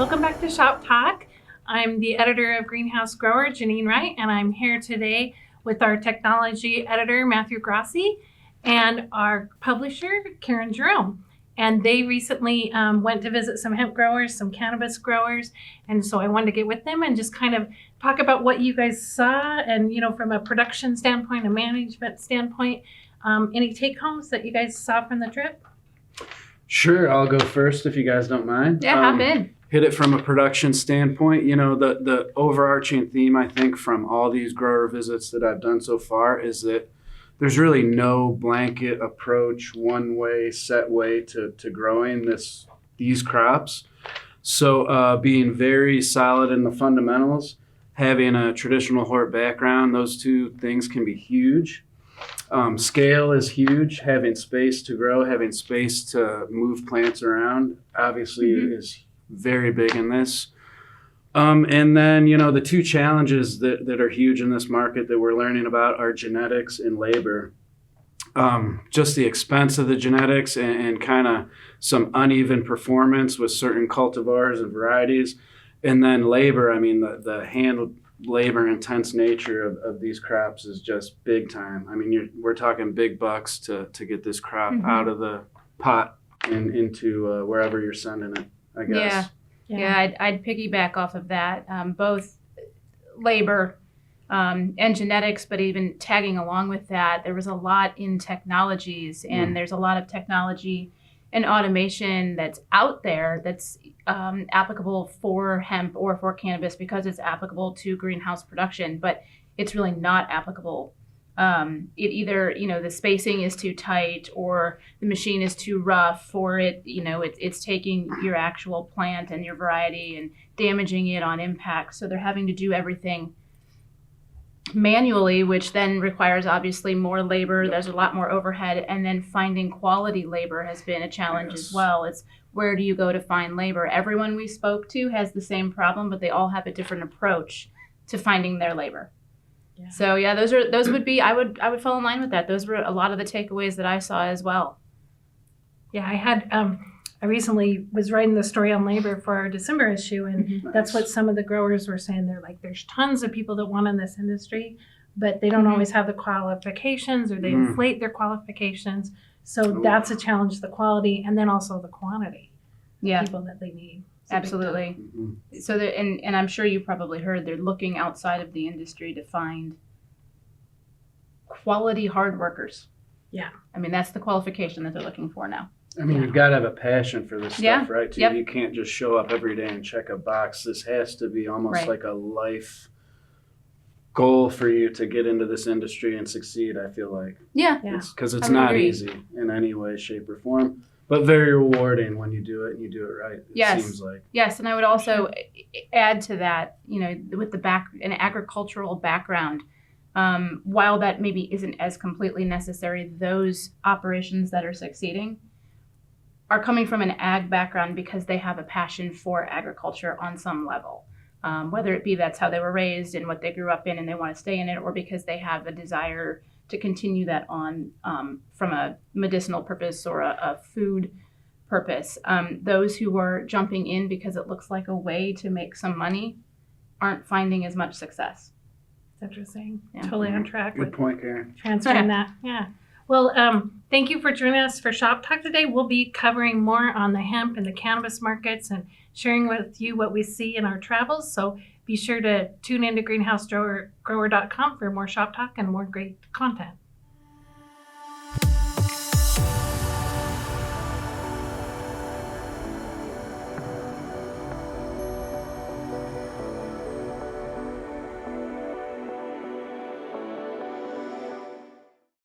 Welcome back to Shop Talk. I'm the editor of Greenhouse Grower, Janine Wright, and I'm here today with our technology editor, Matthew Grassi, and our publisher, Karen Jerome. And they recently went to visit some hemp growers, some cannabis growers. And so I wanted to get with them and just kind of talk about what you guys saw and, from a production standpoint, a management standpoint, any take homes that you guys saw from the trip? Sure, I'll go first if you guys don't mind. Yeah, hop in. Hit it from a production standpoint. The overarching theme, I think, from all these grower visits that I've done so far is that there's really no blanket approach, one way, set way to growing these crops. So being very solid in the fundamentals, having a traditional hort background, those two things can be huge. Scale is huge. Having space to grow, having space to move plants around, obviously is very big in this. And then, the two challenges that are huge in this market that we're learning about are genetics and labor. Just the expense of the genetics and kind of some uneven performance with certain cultivars and varieties. And then labor, the hand labor intense nature of these crops is just big time. We're talking big bucks to get this crop out of the pot and into wherever you're sending it, I guess. Yeah, I'd piggyback off of that. Both labor and genetics, but even tagging along with that, there was a lot in technologies, and there's a lot of technology and automation that's out there that's applicable for hemp or for cannabis because it's applicable to greenhouse production, but it's really not applicable. It either, the spacing is too tight or the machine is too rough, or it's taking your actual plant and your variety and damaging it on impact. So they're having to do everything manually, which then requires obviously more labor. There's a lot more overhead, and then finding quality labor has been a challenge as well. It's where do you go to find labor? Everyone we spoke to has the same problem, but they all have a different approach to finding their labor. Yeah. So those would be, I would fall in line with that. Those were a lot of the takeaways that I saw as well. Yeah, I recently was writing the story on labor for our December issue, and that's what some of the growers were saying. They're like, there's tons of people that want in this industry, but they don't always have the qualifications, or they inflate their qualifications. So that's a challenge, the quality, and then also the quantity of people that they need. Absolutely. So and I'm sure you probably heard they're looking outside of the industry to find quality hard workers. Yeah. That's the qualification that they're looking for now. You've got to have a passion for this stuff, right? Too. Yep. You can't just show up every day and check a box. This has to be almost like a life goal for you to get into this industry and succeed, I feel like. Yeah. Because it's not easy in any way, shape, or form, but very rewarding when you do it and you do it right, it seems like. Yes, and I would also add to that, with an agricultural background, while that maybe isn't as completely necessary, those operations that are succeeding are coming from an ag background because they have a passion for agriculture on some level. Whether it be that's how they were raised and what they grew up in and they want to stay in it, or because they have a desire to continue that on from a medicinal purpose or a food purpose. Those who are jumping in because it looks like a way to make some money aren't finding as much success. It's interesting. Yeah. Totally on track. Good point, Karen. Transferring that. Yeah. Well, thank you for joining us for Shop Talk today. We'll be covering more on the hemp and the cannabis markets and sharing with you what we see in our travels. So be sure to tune in to greenhousegrower.com for more Shop Talk and more great content.